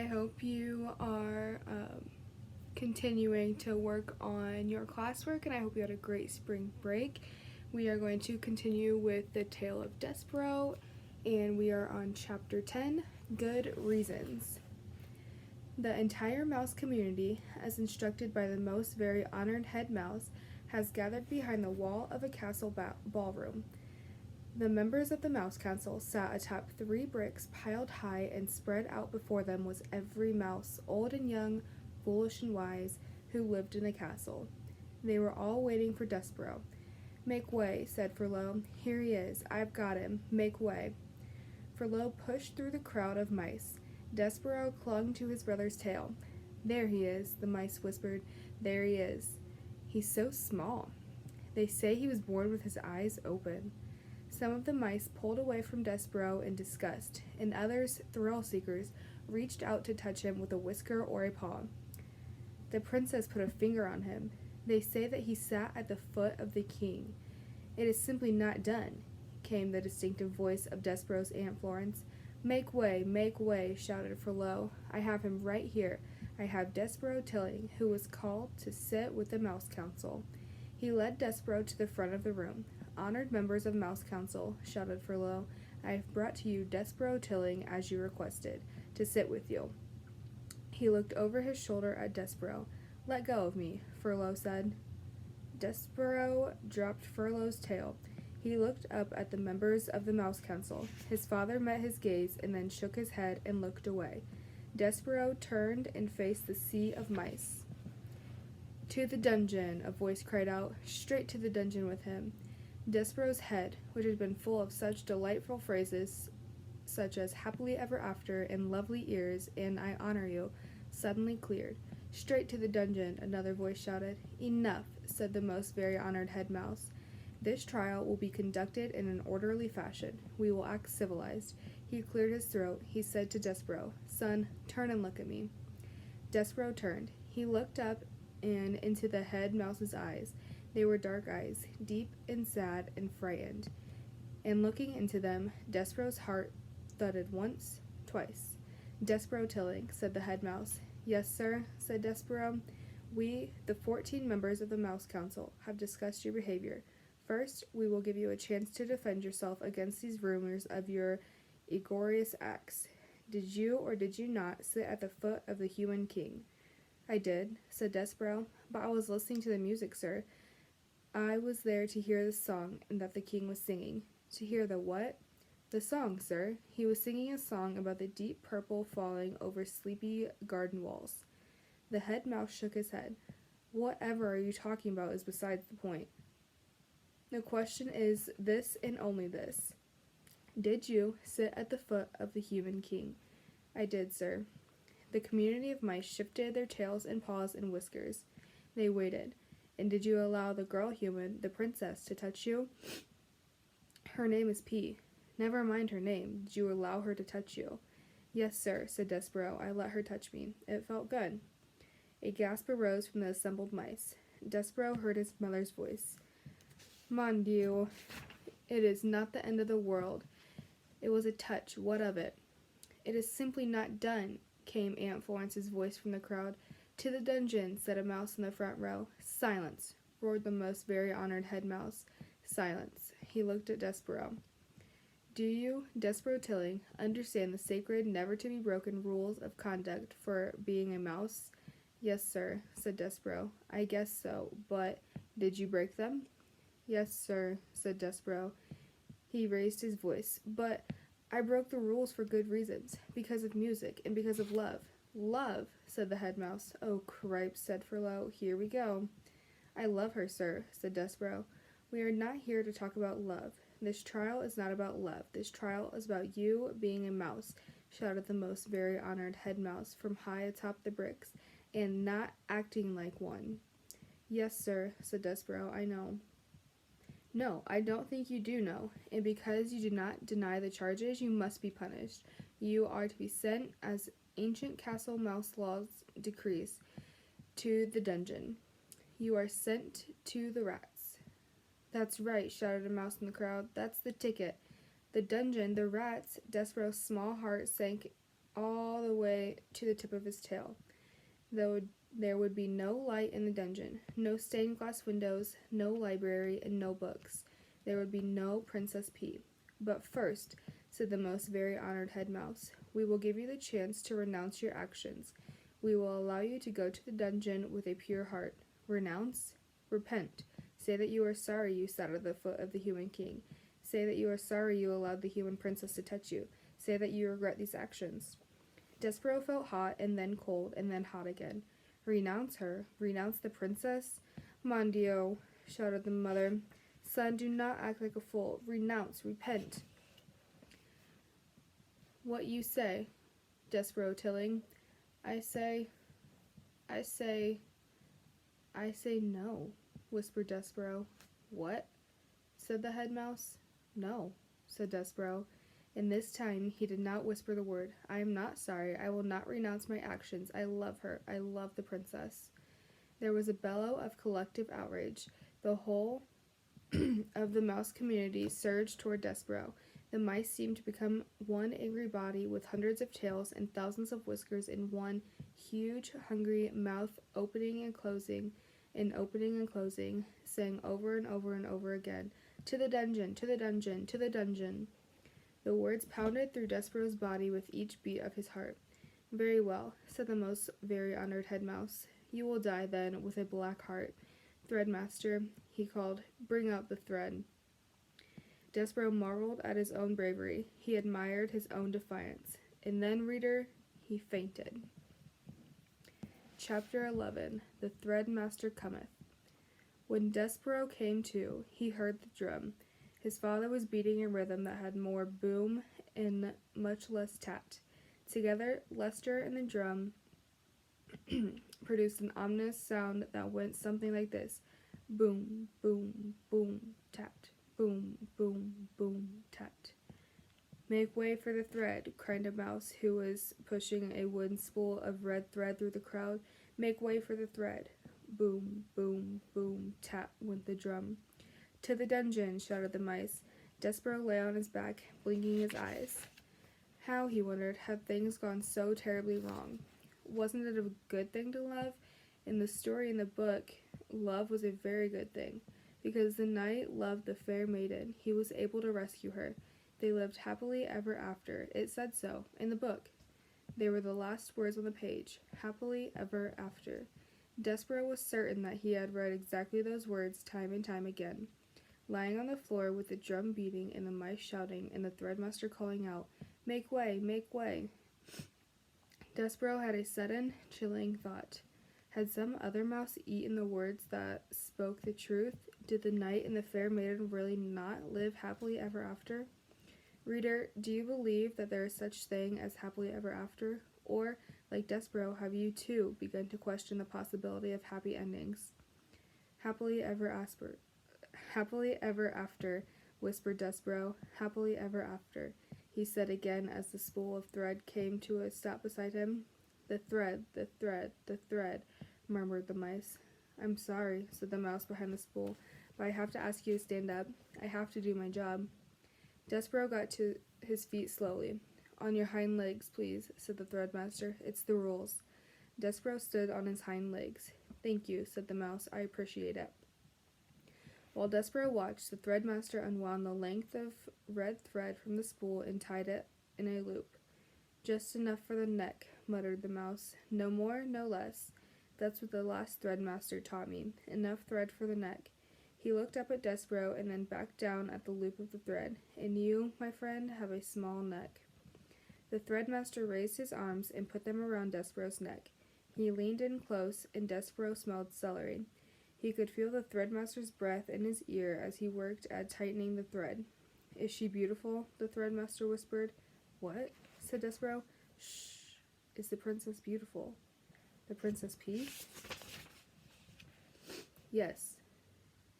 hope you are continuing to work on your classwork, and I hope you had a great spring break. We are going to continue with the Tale of Despereaux, and we are on Chapter 10, Good Reasons. The entire mouse community, as instructed by the most very honored head mouse, has gathered behind the wall of a castle ballroom. The members of the Mouse Council sat atop 3 bricks piled high, and spread out before them was every mouse, old and young, foolish and wise, who lived in the castle. They were all waiting for Despereaux. "Make way," said Furlough. "Here he is. I've got him. Make way." Furlough pushed through the crowd of mice. Despereaux clung to his brother's tail. "There he is," the mice whispered. "There he is. He's so small. They say he was born with his eyes open." Some of the mice pulled away from Despereaux in disgust, and others, thrill-seekers, reached out to touch him with a whisker or a paw. The princess put a finger on him. "They say that he sat at the foot of the king. It is simply not done," came the distinctive voice of Despereaux's Aunt Florence. Make way," shouted Furlough. "I have him right here. I have Despereaux Tilling, who was called to sit with the Mouse Council." He led Despereaux to the front of the room. "Honored members of Mouse Council," shouted Furlough, "I have brought to you Despereaux Tilling, as you requested, to sit with you." He looked over his shoulder at Despereaux. "Let go of me," Furlough said. Despereaux dropped Furlough's tail. He looked up at the members of the Mouse Council. His father met his gaze and then shook his head and looked away. Despereaux turned and faced the sea of mice. "To the dungeon," a voice cried out. "Straight to the dungeon with him." Despereaux's head, which had been full of such delightful phrases such as "happily ever after" and "lovely ears" and "I honor you," suddenly cleared. "Straight to the dungeon," another voice shouted. "Enough," said the most very honored head mouse. "This trial will be conducted in an orderly fashion. We will act civilized." He cleared his throat. He said to Despereaux, "Son, turn and look at me." Despereaux turned. He looked up and into the head mouse's eyes. They were dark eyes, deep and sad and frightened. And looking into them, Despereaux's heart thudded once, twice. "Despereaux Tilling," said the head mouse. "Yes, sir," said Despereaux. "We, the 14 members of the Mouse Council, have discussed your behavior. First, we will give you a chance to defend yourself against these rumors of your egregious acts. Did you or did you not sit at the foot of the human king?" "I did," said Despereaux, "but I was listening to the music, sir. I was there to hear the song that the king was singing." "To hear the what?" "The song, sir. He was singing a song about the deep purple falling over sleepy garden walls." The head mouse shook his head. "Whatever are you talking about is besides the point. The question is this and only this. Did you sit at the foot of the human king?" "I did, sir." The community of mice shifted their tails and paws and whiskers. They waited. "And did you allow the girl human, the princess, to touch you?" "Her name is P." "Never mind her name. Did you allow her to touch you?" "Yes, sir," said Despereaux. "I let her touch me. It felt good." A gasp arose from the assembled mice. Despereaux heard his mother's voice. "Mon Dieu, it is not the end of the world. It was a touch. What of it?" "It is simply not done," came Aunt Florence's voice from the crowd. "To the dungeon," said a mouse in the front row. "Silence," roared the most very honored head mouse. "Silence." He looked at Despereaux. "Do you, Despereaux Tilling, understand the sacred, never-to-be-broken rules of conduct for being a mouse?" "Yes, sir," said Despereaux. "I guess so, but did you break them?" "Yes, sir," said Despereaux. He raised his voice. "But I broke the rules for good reasons, because of music, and because of love." "Love," said the head mouse. "Oh, cripes," said Furlough. "Here we go." "I love her, sir," said Despereaux. "We are not here to talk about love. This trial is not about love. This trial is about you being a mouse," shouted the most very honored head mouse from high atop the bricks, "and not acting like one." "Yes, sir," said Despereaux. "I know." "No, I don't think you do know, and because you did not deny the charges, you must be punished. You are to be sent, as ancient castle mouse laws decrees, to the dungeon. You are sent to the rats." "That's right," shouted a mouse in the crowd. "That's the ticket. The dungeon, the rats." Despereaux's small heart sank all the way to the tip of his tail. There would be no light in the dungeon, no stained glass windows, no library, and no books. There would be no Princess P. But first, said the most very honored head mouse, we will give you the chance to renounce your actions. We will allow you to go to the dungeon with a pure heart. Renounce? Repent. Say that you are sorry you sat at the foot of the human king. Say that you are sorry you allowed the human princess to touch you. Say that you regret these actions. Despereaux felt hot, and then cold, and then hot again. Renounce her? Renounce the princess? Mon Dieu, shouted the mother. Son, do not act like a fool. Renounce, repent. What you say? Despereaux tilling. I say no, whispered Despereaux. What? Said the head mouse. No, said Despereaux. And this time he did not whisper the word. I am not sorry. I will not renounce my actions. I love her. I love the princess. There was a bellow of collective outrage. The whole of the mouse community surged toward Despereaux. The mice seemed to become one angry body with hundreds of tails and thousands of whiskers in one huge, hungry mouth, opening and closing, saying over and over and over again, "To the dungeon, to the dungeon, to the dungeon." The words pounded through Despereaux's body with each beat of his heart. Very well, said the most very honored head mouse. You will die, then, with a black heart. Threadmaster, he called, bring out the thread. Despereaux marveled at his own bravery. He admired his own defiance. And then, reader, he fainted. Chapter 11. The Threadmaster Cometh. When Despereaux came to, he heard the drum. His father was beating a rhythm that had more boom and much less tat. Together, Lester and the drum produced an ominous sound that went something like this. Boom, boom, boom, tat. Boom, boom, boom, tat. Make way for the thread, cried a mouse who was pushing a wooden spool of red thread through the crowd. Make way for the thread. Boom, boom, boom, tat went the drum. To the dungeon, shouted the mice. Despereaux lay on his back, blinking his eyes. How, he wondered, had things gone so terribly wrong? Wasn't it a good thing to love? In the story in the book, love was a very good thing. Because the knight loved the fair maiden, he was able to rescue her. They lived happily ever after. It said so, in the book. They were the last words on the page. Happily ever after. Despereaux was certain that he had read exactly those words time and time again. Lying on the floor with the drum beating and the mice shouting and the threadmaster calling out, Make way, make way. Despereaux had a sudden, chilling thought. Had some other mouse eaten the words that spoke the truth? Did the knight and the fair maiden really not live happily ever after? Reader, do you believe that there is such thing as happily ever after? Or, like Despereaux, have you too begun to question the possibility of happy endings? Happily ever after, whispered Despereaux. Happily ever after, he said again as the spool of thread came to a stop beside him. The thread, the thread, the thread, murmured the mice. I'm sorry, said the mouse behind the spool, but I have to ask you to stand up. I have to do my job. Despereaux got to his feet slowly. On your hind legs, please, said the threadmaster. It's the rules. Despereaux stood on his hind legs. Thank you, said the mouse. I appreciate it. While Despereaux watched, the threadmaster unwound the length of red thread from the spool and tied it in a loop. Just enough for the neck, muttered the mouse. No more, no less. That's what the last threadmaster taught me. Enough thread for the neck. He looked up at Despereaux and then back down at the loop of the thread. And you, my friend, have a small neck. The threadmaster raised his arms and put them around Despereaux's neck. He leaned in close, and Despereaux smelled celery. He could feel the threadmaster's breath in his ear as he worked at tightening the thread. Is she beautiful? The threadmaster whispered. What? Said Despereaux. Shh. Is the princess beautiful? The Princess P? Yes.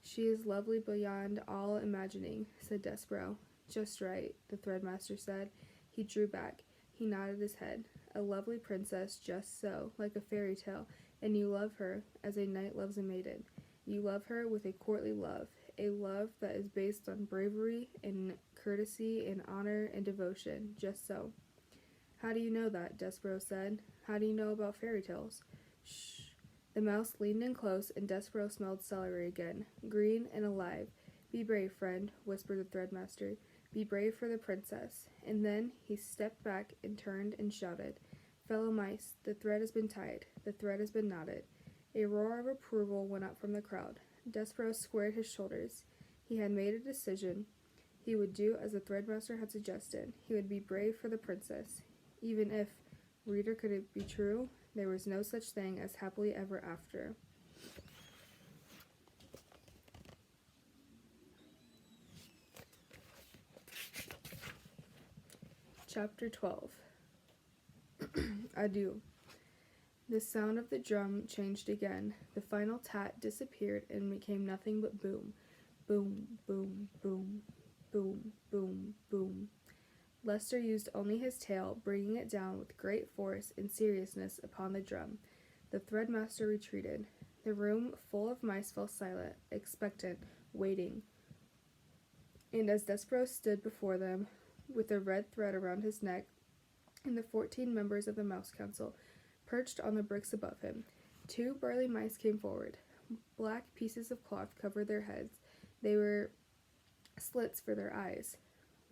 She is lovely beyond all imagining, said Despereaux. Just right, the threadmaster said. He drew back. He nodded his head. A lovely princess, just so, like a fairy tale, and you love her as a knight loves a maiden. You love her with a courtly love, a love that is based on bravery and courtesy and honor and devotion, just so. How do you know that? Despereaux said. How do you know about fairy tales? Shh. The mouse leaned in close, and Despereaux smelled celery again, green and alive. Be brave, friend, whispered the Threadmaster. Be brave for the princess. And then he stepped back and turned and shouted, Fellow mice, the thread has been tied. The thread has been knotted. A roar of approval went up from the crowd. Despereaux squared his shoulders. He had made a decision. He would do as the Threadmaster had suggested. He would be brave for the princess. Even if, reader, could it be true? There was no such thing as happily ever after. Chapter 12. Adieu. The sound of the drum changed again. The final tat disappeared and became nothing but boom. Boom, boom, boom, boom, boom, boom. Lester used only his tail, bringing it down with great force and seriousness upon the drum. The Threadmaster retreated. The room full of mice fell silent, expectant, waiting. And as Despereaux stood before them, with a red thread around his neck, and the 14 members of the Mouse Council perched on the bricks above him, 2 burly mice came forward. Black pieces of cloth covered their heads. They were slits for their eyes.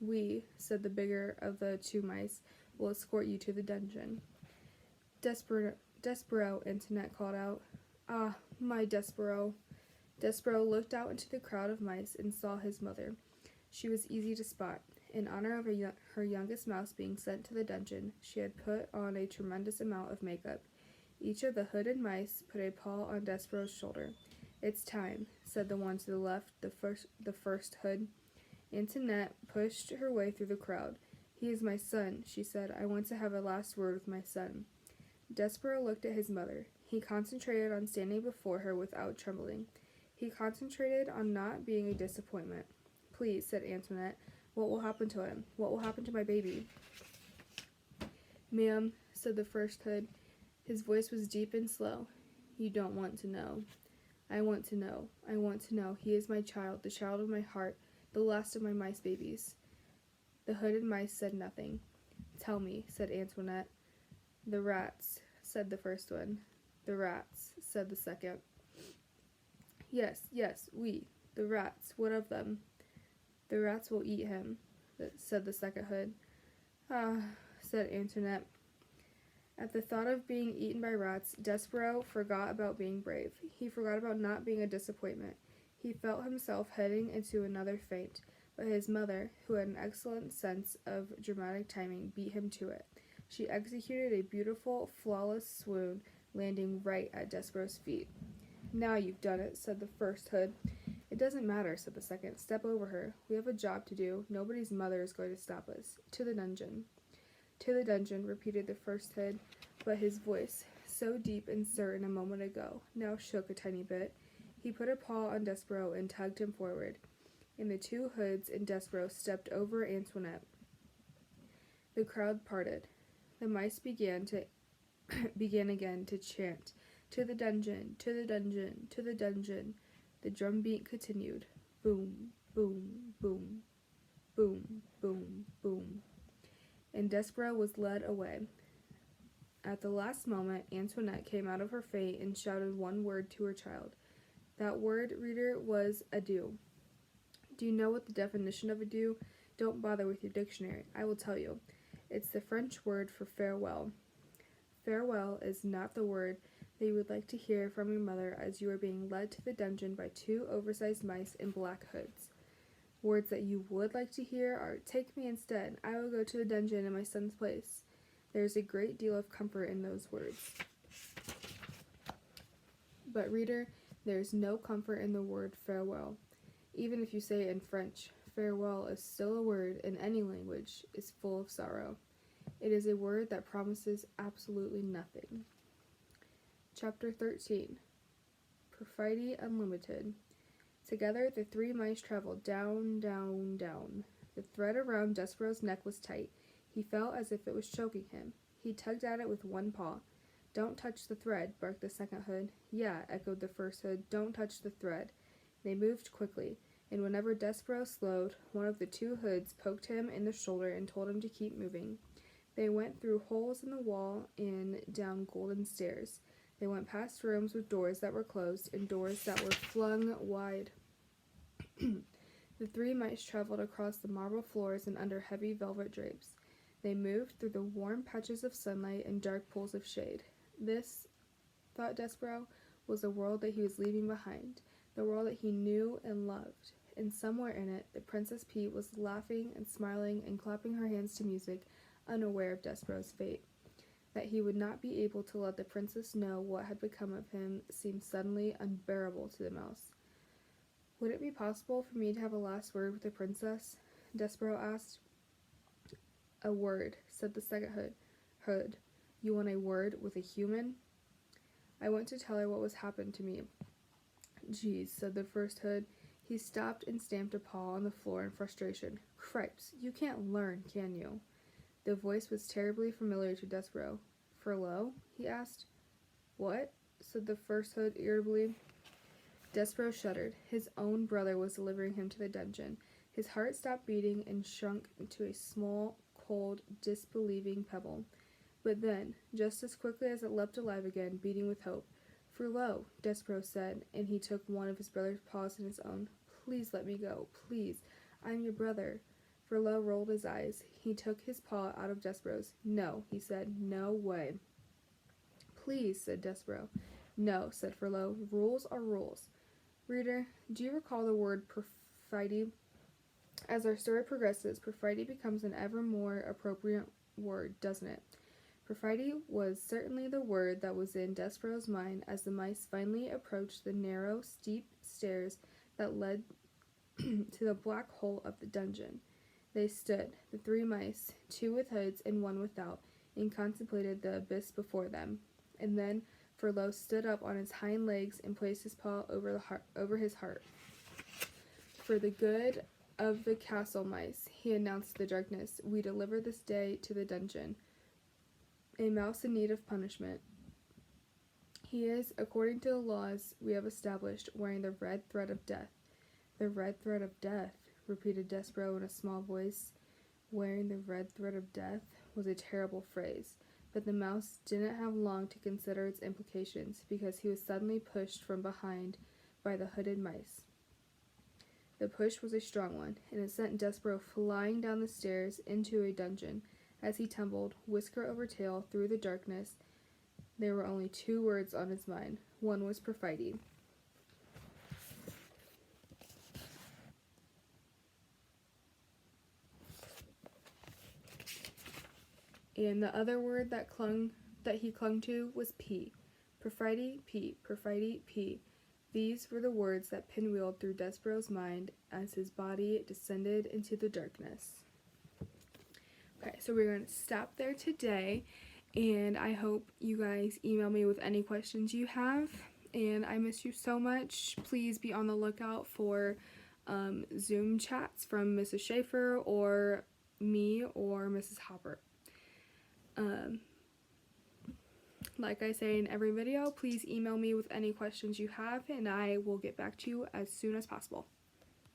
We, said the bigger of the 2 mice, will escort you to the dungeon. Despereaux, Antoinette called out. Ah, my Despereaux. Despereaux looked out into the crowd of mice and saw his mother. She was easy to spot. In honor of her youngest mouse being sent to the dungeon, she had put on a tremendous amount of makeup. Each of the hooded mice put a paw on Despereaux's shoulder. It's time, said the one to the left, the first hood. Antoinette pushed her way through the crowd. He is my son, she said. I want to have a last word with my son. Despereaux looked at his mother. He concentrated on standing before her without trembling. He concentrated on not being a disappointment. Please, said Antoinette, what will happen to him? What will happen to my baby? Ma'am, said the first hood. His voice was deep and slow. You don't want to know. I want to know. I want to know. He is my child, the child of my heart, the last of my mice babies. The hooded mice said nothing. Tell me, said Antoinette. The rats, said the first one. The rats, said the second. Yes, we, the rats, what of them? The rats will eat him, said the second hood. Ah, said Antoinette. At the thought of being eaten by rats, Despereaux forgot about being brave. He forgot about not being a disappointment. He felt himself heading into another faint, but his mother, who had an excellent sense of dramatic timing, beat him to it. She executed a beautiful, flawless swoon, landing right at Despereaux's feet. Now you've done it, said the first hood. It doesn't matter, said the second. Step over her. We have a job to do. Nobody's mother is going to stop us. To the dungeon. To the dungeon, repeated the first hood, but his voice, so deep and certain a moment ago, now shook a tiny bit. He put a paw on Despereaux and tugged him forward, and the 2 hoods and Despereaux stepped over Antoinette. The crowd parted. The mice began again to chant, To the dungeon, to the dungeon, to the dungeon. The drumbeat continued. Boom, boom, boom, boom, boom, boom. And Despereaux was led away. At the last moment, Antoinette came out of her faint and shouted one word to her child. That word, reader, was adieu. Do you know what the definition of adieu? Don't bother with your dictionary. I will tell you. It's the French word for farewell. Farewell is not the word that you would like to hear from your mother as you are being led to the dungeon by 2 oversized mice in black hoods. Words that you would like to hear are, take me instead. I will go to the dungeon in my son's place. There is a great deal of comfort in those words. But, reader, there is no comfort in the word farewell. Even if you say it in French, farewell is still a word in any language, is full of sorrow. It is a word that promises absolutely nothing. Chapter 13. Perfidy Unlimited. Together, the 3 mice traveled down, down, down. The thread around Despereaux's neck was tight. He felt as if it was choking him. He tugged at it with one paw. Don't touch the thread, barked the second hood. Yeah, echoed the first hood. Don't touch the thread. They moved quickly, and whenever Despereaux slowed, one of the 2 hoods poked him in the shoulder and told him to keep moving. They went through holes in the wall and down golden stairs. They went past rooms with doors that were closed and doors that were flung wide. The three mice traveled across the marble floors and under heavy velvet drapes. They moved through the warm patches of sunlight and dark pools of shade. This, thought Despereaux, was the world that he was leaving behind, the world that he knew and loved. And somewhere in it, the Princess Pea was laughing and smiling and clapping her hands to music, unaware of Despereaux's fate. That he would not be able to let the princess know what had become of him seemed suddenly unbearable to the mouse. "Would it be possible for me to have a last word with the princess?" Despereaux asked. "A word," said the second hood. "You want a word with a human?" "I want to tell her what was happened to me." "Geez," said the first hood. He stopped and stamped a paw on the floor in frustration. "Cripes, you can't learn, can you?" The voice was terribly familiar to Despereaux. "Furlough?" he asked. "What?" said the first hood irritably. Despereaux shuddered. His own brother was delivering him to the dungeon. His heart stopped beating and shrunk into a small, cold, disbelieving pebble. But then, just as quickly as it leapt alive again, beating with hope, "Furlough," Despereaux said, and he took one of his brother's paws in his own. "Please let me go. Please. I'm your brother." Furlough rolled his eyes. He took his paw out of Despereaux's. "No," he said. "No way." "Please," said Despereaux. "No," said Furlough. "Rules are rules." Reader, do you recall the word perfidy? As our story progresses, perfidy becomes an ever more appropriate word, doesn't it? Perfidy was certainly the word that was in Despereaux's mind as the mice finally approached the narrow, steep stairs that led to the black hole of the dungeon. They stood, the three mice, two with hoods and one without, and contemplated the abyss before them. And then Furlough stood up on his hind legs and placed his paw over his heart. "For the good of the castle mice," he announced to the darkness, "we deliver this day to the dungeon a mouse in need of punishment. He is, according to the laws we have established, wearing the red thread of death." "The red thread of death," repeated Despereaux in a small voice. Wearing the red thread of death was a terrible phrase, but the mouse didn't have long to consider its implications, because he was suddenly pushed from behind by the hooded mice. The push was a strong one, and it sent Despereaux flying down the stairs into a dungeon. As he tumbled, whisker over tail, through the darkness, there were only two words on his mind. One was perfidy. And the other word that he clung to was pea. Perfidy, pea, perfidy, pea. These were the words that pinwheeled through Despereaux's mind as his body descended into the darkness. Okay, so we're going to stop there today, and I hope you guys email me with any questions you have, and I miss you so much. Please be on the lookout for Zoom chats from Mrs. Schaefer or me or Mrs. Hopper. Like I say in every video, please email me with any questions you have, and I will get back to you as soon as possible.